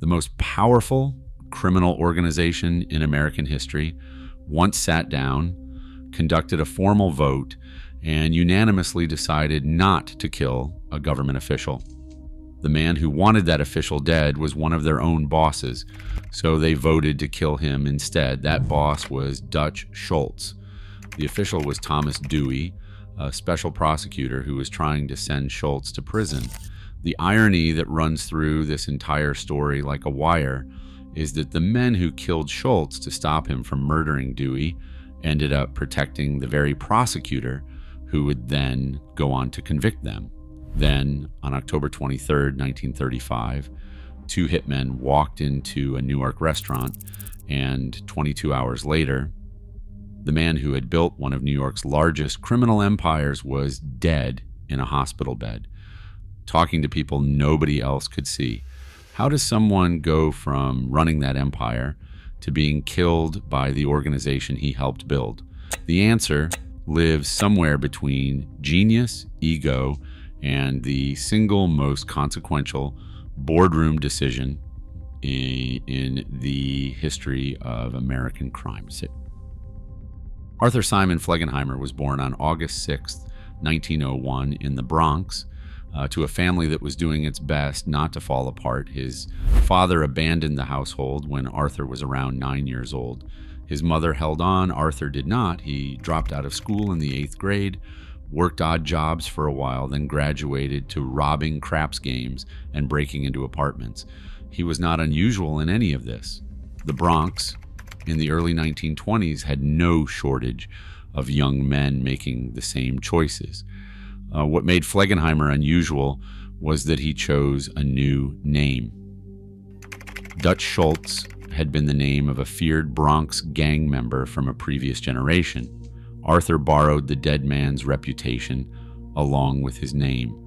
most powerful criminal organization in American history, once sat down, conducted a formal vote, and unanimously decided not to kill a government official. The man who wanted that official dead was one of their own bosses, so they voted to kill him instead. That boss was Dutch Schultz. The official was Thomas Dewey, a special prosecutor who was trying to send Schultz to prison. The irony that runs through this entire story like a wire is that the men who killed Schultz to stop him from murdering Dewey ended up protecting the very prosecutor who would then go on to convict them. Then, on October 23, 1935, two hitmen walked into a Newark restaurant, and 22 hours later, the man who had built one of New York's largest criminal empires was dead in a hospital bed, talking to people nobody else could see. How does someone go from running that empire to being killed by the organization he helped build? The answer lives somewhere between genius, ego, and the single most consequential boardroom decision in the history of American crime. Arthur Simon Flegenheimer was born on August 6, 1901 in the Bronx to a family that was doing its best not to fall apart. His father abandoned the household when Arthur was around 9 years old. His mother held on. Arthur did not. He dropped out of school in the 8th grade, worked odd jobs for a while, then graduated to robbing craps games and breaking into apartments. He was not unusual in any of this. The Bronx, in the early 1920s, had no shortage of young men making the same choices. What made Flegenheimer unusual was that he chose a new name. Dutch Schultz had been the name of a feared Bronx gang member from a previous generation. Arthur borrowed the dead man's reputation along with his name.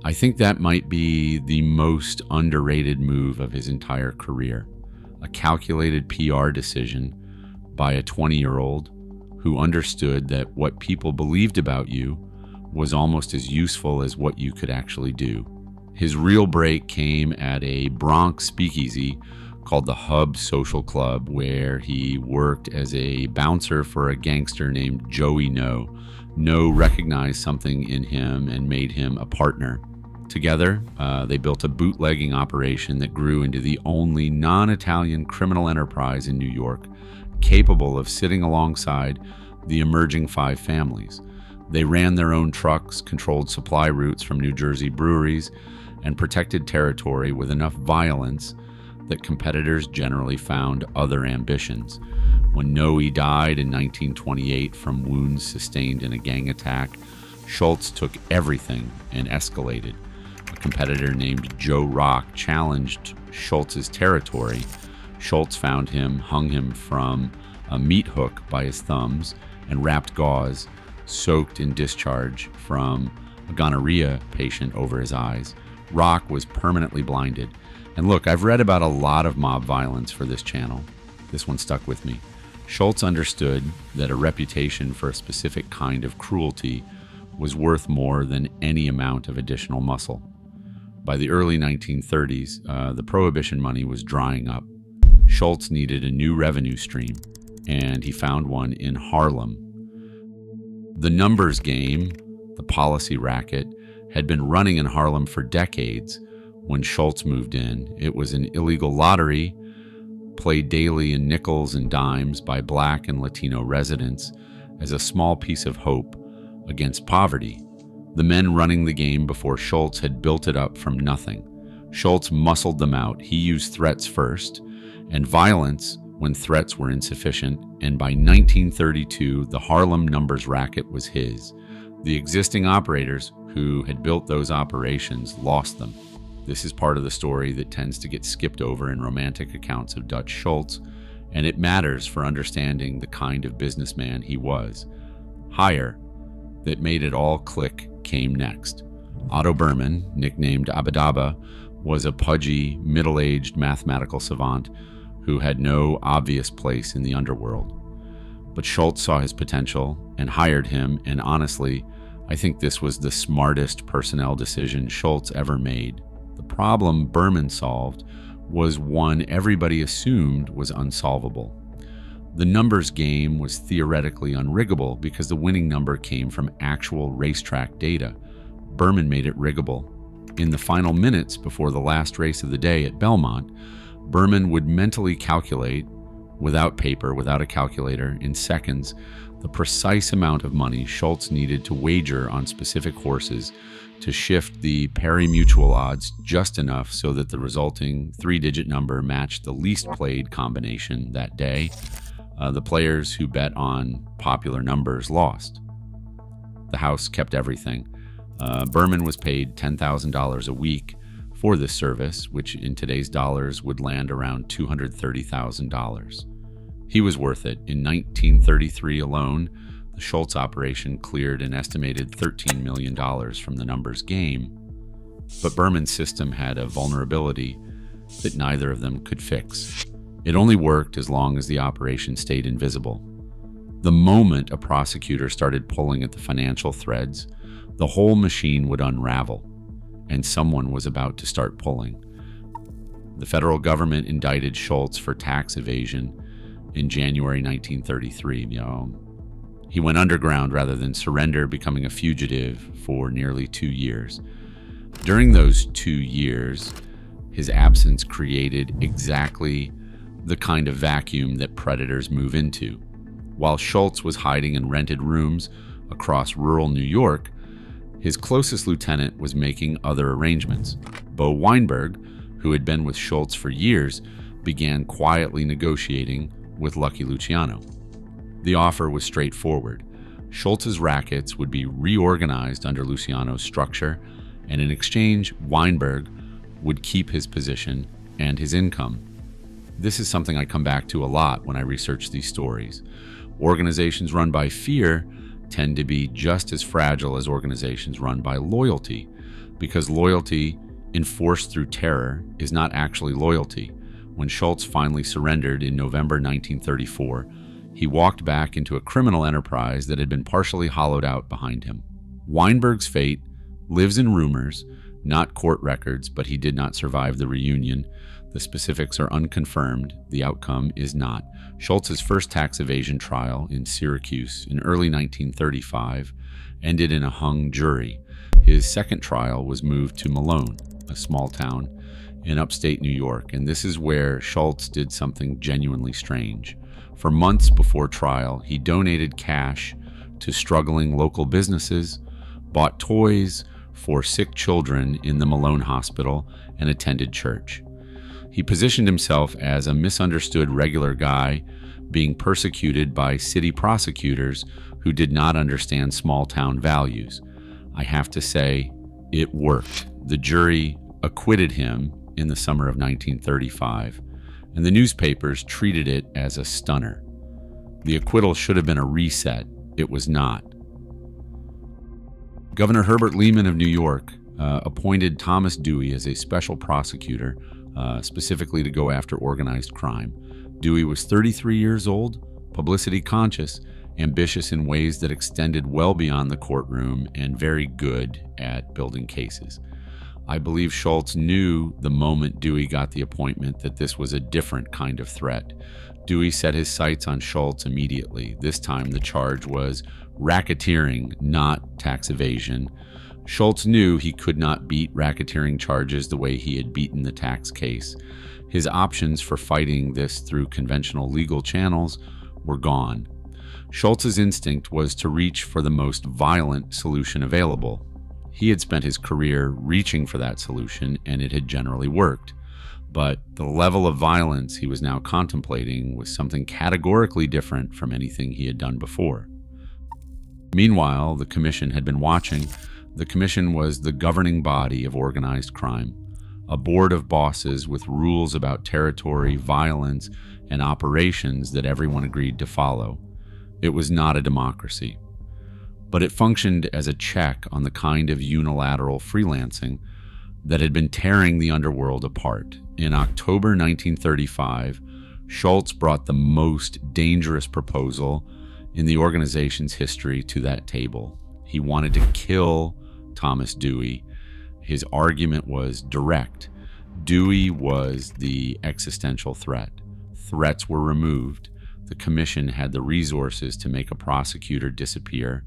I think that might be the most underrated move of his entire career. A calculated PR decision by a 20-year-old who understood that what people believed about you was almost as useful as what you could actually do. His real break came at a Bronx speakeasy called the Hub Social Club, where he worked as a bouncer for a gangster named Joey No. No recognized something in him and made him a partner. Together, they built a bootlegging operation that grew into the only non-Italian criminal enterprise in New York, capable of sitting alongside the emerging five families. They ran their own trucks, controlled supply routes from New Jersey breweries, and protected territory with enough violence that competitors generally found other ambitions. When Noe died in 1928 from wounds sustained in a gang attack, Schultz took everything and escalated. A competitor named Joe Rock challenged Schultz's territory. Schultz found him, hung him from a meat hook by his thumbs, and wrapped gauze soaked in discharge from a gonorrhea patient over his eyes. Rock was permanently blinded. And look, I've read about a lot of mob violence for this channel. This one stuck with me. Schultz understood that a reputation for a specific kind of cruelty was worth more than any amount of additional muscle. By the early 1930s, the prohibition money was drying up. Schultz needed a new revenue stream, and he found one in Harlem. The numbers game, the policy racket, had been running in Harlem for decades. When Schultz moved in, it was an illegal lottery played daily in nickels and dimes by Black and Latino residents as a small piece of hope against poverty. The men running the game before Schultz had built it up from nothing. Schultz muscled them out. He used threats first, and violence when threats were insufficient, and by 1932, the Harlem numbers racket was his. The existing operators who had built those operations lost them. This is part of the story that tends to get skipped over in romantic accounts of Dutch Schultz, and it matters for understanding the kind of businessman he was. Higher, that made it all click, came next. Otto Berman, nicknamed Abadaba, was a pudgy, middle-aged mathematical savant who had no obvious place in the underworld. But Schultz saw his potential and hired him, and honestly, I think this was the smartest personnel decision Schultz ever made. The problem Berman solved was one everybody assumed was unsolvable. The numbers game was theoretically unriggable because the winning number came from actual racetrack data. Berman made it riggable. In the final minutes before the last race of the day at Belmont, Berman would mentally calculate, without paper, without a calculator, in seconds, the precise amount of money Schultz needed to wager on specific horses to shift the pari-mutuel odds just enough so that the resulting three-digit number matched the least played combination that day. The players who bet on popular numbers lost. The house kept everything. Berman was paid $10,000 a week for this service, which in today's dollars would land around $230,000. He was worth it. In 1933 alone, the Schultz operation cleared an estimated $13 million from the numbers game. But Berman's system had a vulnerability that neither of them could fix. It only worked as long as the operation stayed invisible. The moment a prosecutor started pulling at the financial threads, the whole machine would unravel, and someone was about to start pulling. The federal government indicted Schultz for tax evasion in January 1933. He went underground rather than surrender, becoming a fugitive for nearly 2 years. During those 2 years, his absence created exactly the kind of vacuum that predators move into. While Schultz was hiding in rented rooms across rural New York, his closest lieutenant was making other arrangements. Bo Weinberg, who had been with Schultz for years, began quietly negotiating with Lucky Luciano. The offer was straightforward. Schultz's rackets would be reorganized under Luciano's structure, and in exchange, Weinberg would keep his position and his income. This is something I come back to a lot when I research these stories. Organizations run by fear tend to be just as fragile as organizations run by loyalty, because loyalty enforced through terror is not actually loyalty. When Schultz finally surrendered in November 1934, he walked back into a criminal enterprise that had been partially hollowed out behind him. Weinberg's fate lives in rumors, not court records, but he did not survive the reunion. The specifics are unconfirmed. The outcome is not. Schultz's first tax evasion trial in Syracuse in early 1935 ended in a hung jury. His second trial was moved to Malone, a small town in upstate New York, and this is where Schultz did something genuinely strange. For months before trial, he donated cash to struggling local businesses, bought toys for sick children in the Malone Hospital, and attended church. He positioned himself as a misunderstood regular guy being persecuted by city prosecutors who did not understand small-town values. I have to say, it worked. The jury acquitted him in the summer of 1935, and the newspapers treated it as a stunner. The acquittal should have been a reset. It was not. Governor Herbert Lehman of New York appointed Thomas Dewey as a special prosecutor, specifically to go after organized crime. Dewey was 33 years old, publicity conscious, ambitious in ways that extended well beyond the courtroom, and very good at building cases. I believe Schultz knew the moment Dewey got the appointment that this was a different kind of threat. Dewey set his sights on Schultz immediately. This time the charge was racketeering, not tax evasion. Schultz knew he could not beat racketeering charges the way he had beaten the tax case. His options for fighting this through conventional legal channels were gone. Schultz's instinct was to reach for the most violent solution available. He had spent his career reaching for that solution, and it had generally worked. But the level of violence he was now contemplating was something categorically different from anything he had done before. Meanwhile, the commission had been watching. The commission was the governing body of organized crime, a board of bosses with rules about territory, violence, and operations that everyone agreed to follow. It was not a democracy, but it functioned as a check on the kind of unilateral freelancing that had been tearing the underworld apart. In October 1935, Schultz brought the most dangerous proposal in the organization's history to that table. He wanted to kill Thomas Dewey. His argument was direct. Dewey was the existential threat. Threats were removed. The commission had the resources to make a prosecutor disappear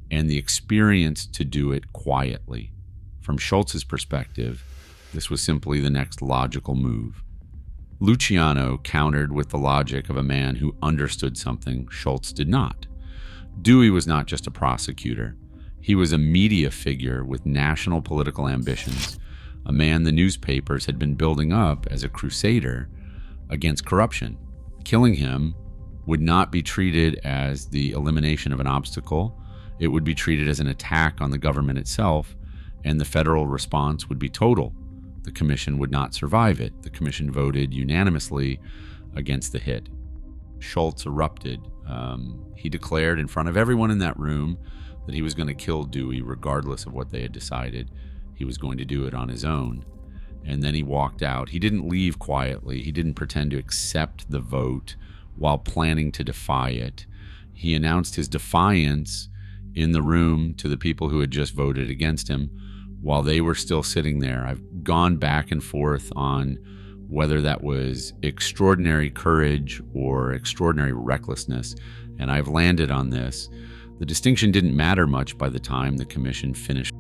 and the experience to do it quietly. From Schultz's perspective, this was simply the next logical move. Luciano countered with the logic of a man who understood something Schultz did not. Dewey was not just a prosecutor. He was a media figure with national political ambitions, a man the newspapers had been building up as a crusader against corruption. Killing him would not be treated as the elimination of an obstacle. It would be treated as an attack on the government itself, and the federal response would be total. The commission would not survive it. The commission voted unanimously against the hit. Schultz erupted. He declared in front of everyone in that room that he was going to kill Dewey regardless of what they had decided. He was going to do it on his own. And then he walked out. He didn't leave quietly. He didn't pretend to accept the vote while planning to defy it. He announced his defiance in the room to the people who had just voted against him while they were still sitting there. I've gone back and forth on whether that was extraordinary courage or extraordinary recklessness, and I've landed on this. The distinction didn't matter much by the time the commission finished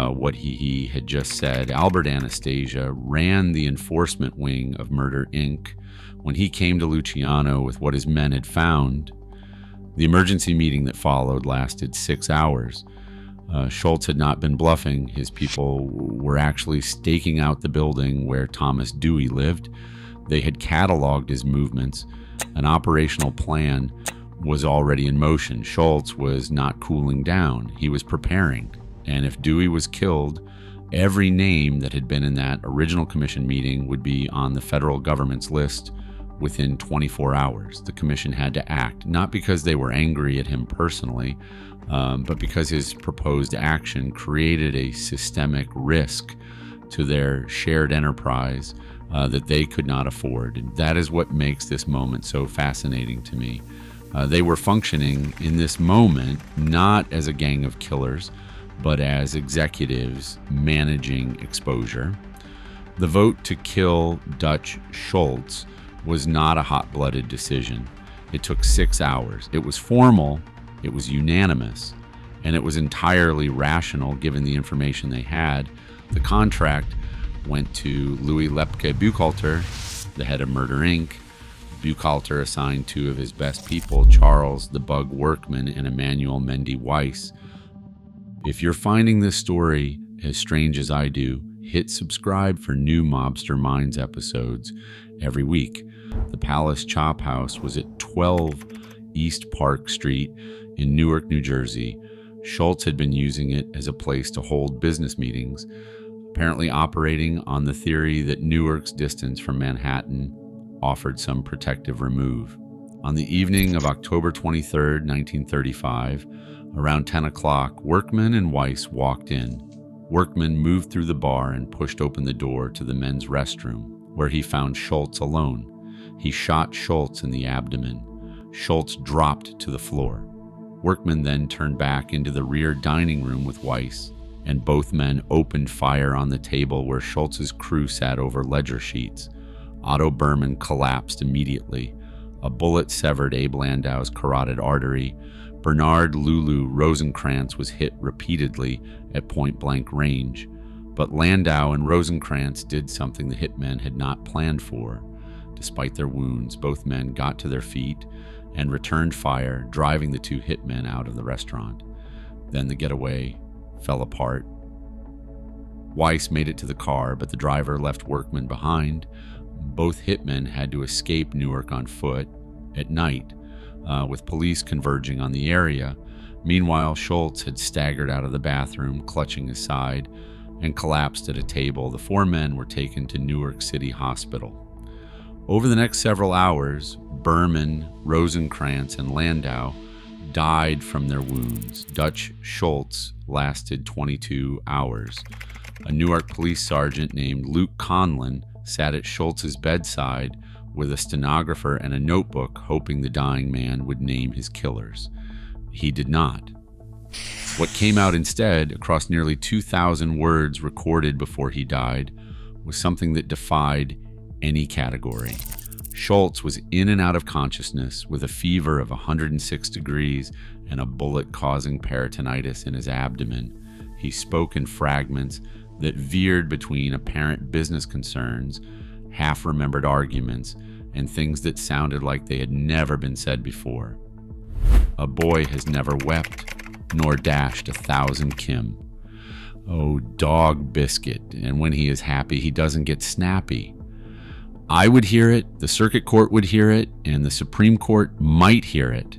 what he had just said. Albert Anastasia ran the enforcement wing of Murder, Inc. When he came to Luciano with what his men had found, the emergency meeting that followed lasted 6 hours. Schultz had not been bluffing. His people were actually staking out the building where Thomas Dewey lived. They had cataloged his movements. An operational plan was already in motion. Schultz was not cooling down. He was preparing. And if Dewey was killed, every name that had been in that original commission meeting would be on the federal government's list within 24 hours. The commission had to act, not because they were angry at him personally, but because his proposed action created a systemic risk to their shared enterprise that they could not afford. And that is what makes this moment so fascinating to me. They were functioning in this moment not as a gang of killers, but as executives managing exposure. The vote to kill Dutch Schultz was not a hot-blooded decision. It took 6 hours. It was formal, it was unanimous, and it was entirely rational given the information they had. The contract went to Louis Lepke Buchalter, the head of Murder, Inc. Buchalter assigned 2 of his best people, Charles the Bug Workman and Emmanuel Mendy Weiss. If you're finding this story as strange as I do, hit subscribe for new Mobster Minds episodes every week. The Palace Chop House was at 12 East Park Street in Newark, New Jersey. Schultz had been using it as a place to hold business meetings, apparently operating on the theory that Newark's distance from Manhattan offered some protective remove. On the evening of October 23, 1935, around 10 o'clock, Workman and Weiss walked in. Workman moved through the bar and pushed open the door to the men's restroom, where he found Schultz alone. He shot Schultz in the abdomen. Schultz dropped to the floor. Workman then turned back into the rear dining room with Weiss, and both men opened fire on the table where Schultz's crew sat over ledger sheets. Otto Berman collapsed immediately. A bullet severed Abe Landau's carotid artery. Bernard Lulu Rosenkrantz was hit repeatedly at point-blank range, but Landau and Rosenkrantz did something the hitmen had not planned for. Despite their wounds, both men got to their feet and returned fire, driving the 2 hitmen out of the restaurant. Then the getaway fell apart. Weiss made it to the car, but the driver left Workman behind. Both hitmen had to escape Newark on foot at night, with police converging on the area. Meanwhile, Schultz had staggered out of the bathroom, clutching his side, and collapsed at a table. The 4 men were taken to Newark City Hospital. Over the next several hours, Berman, Rosenkrantz, and Landau died from their wounds. Dutch Schultz lasted 22 hours. A Newark police sergeant named Luke Conlon sat at Schultz's bedside with a stenographer and a notebook, hoping the dying man would name his killers. He did not. What came out instead, across nearly 2,000 words recorded before he died, was something that defied any category. Schultz was in and out of consciousness with a fever of 106 degrees and a bullet-causing peritonitis in his abdomen. He spoke in fragments that veered between apparent business concerns, half-remembered arguments, and things that sounded like they had never been said before. A boy has never wept, nor dashed 1,000 Kim. Oh, dog biscuit, and when he is happy, he doesn't get snappy. I would hear it, the circuit court would hear it, and the Supreme Court might hear it.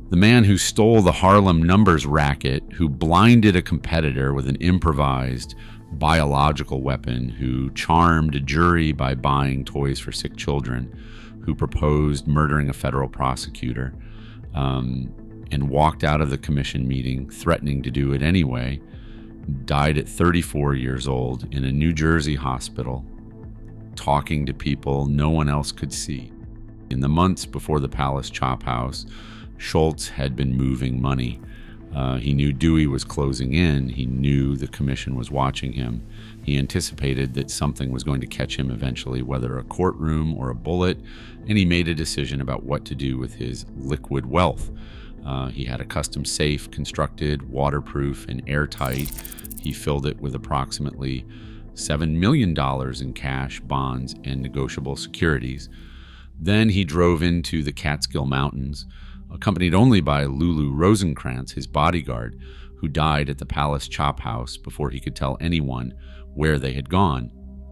The man who stole the Harlem numbers racket, who blinded a competitor with an improvised biological weapon, who charmed a jury by buying toys for sick children, who proposed murdering a federal prosecutor, and walked out of the commission meeting threatening to do it anyway, died at 34 years old in a New Jersey hospital, talking to people no one else could see. In the months before the Palace Chop House, Schultz had been moving money. He knew Dewey was closing in. He knew the commission was watching him. He anticipated that something was going to catch him eventually, whether a courtroom or a bullet, and he made a decision about what to do with his liquid wealth. He had a custom safe constructed, waterproof, and airtight. He filled it with approximately $7 million in cash, bonds, and negotiable securities. Then he drove into the Catskill Mountains, accompanied only by Lulu Rosenkrantz, his bodyguard, who died at the Palace Chop House before he could tell anyone where they had gone.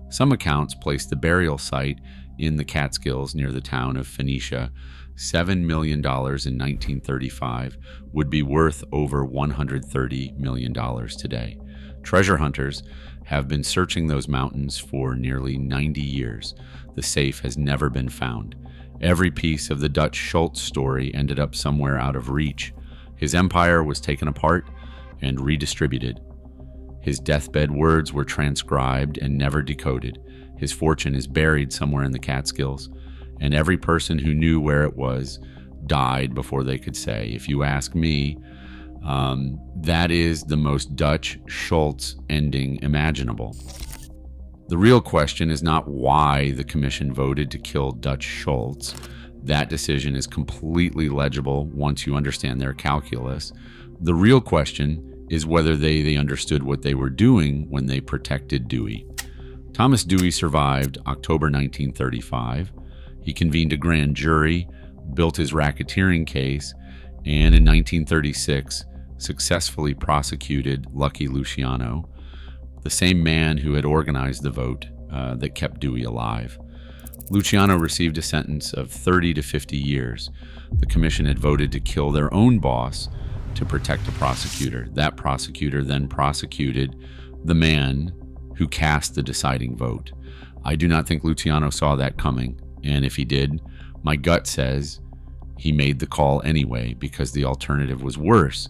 Some accounts placed the burial site in the Catskills near the town of Phoenicia. $7 million in 1935 would be worth over $130 million today. Treasure hunters have been searching those mountains for nearly 90 years. The safe has never been found. Every piece of the Dutch Schultz story ended up somewhere out of reach. His empire was taken apart and redistributed. His deathbed words were transcribed and never decoded. His fortune is buried somewhere in the Catskills, and every person who knew where it was died before they could say. If you ask me, that is the most Dutch Schultz ending imaginable. The real question is not why the commission voted to kill Dutch Schultz. That decision is completely legible once you understand their calculus. The real question is whether they understood what they were doing when they protected Dewey. Thomas Dewey survived October 1935. He convened a grand jury, built his racketeering case, and in 1936 successfully prosecuted Lucky Luciano, the same man who had organized the vote that kept Dewey alive. Luciano received a sentence of 30 to 50 years. The commission had voted to kill their own boss to protect a prosecutor. That prosecutor then prosecuted the man who cast the deciding vote. I do not think Luciano saw that coming, and if he did, my gut says he made the call anyway because the alternative was worse.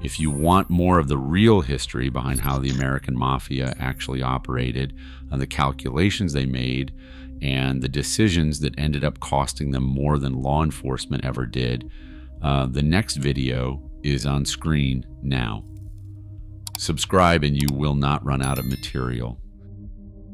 If you want more of the real history behind how the American Mafia actually operated, and the calculations they made, and the decisions that ended up costing them more than law enforcement ever did, the next video is on screen now. Subscribe and you will not run out of material.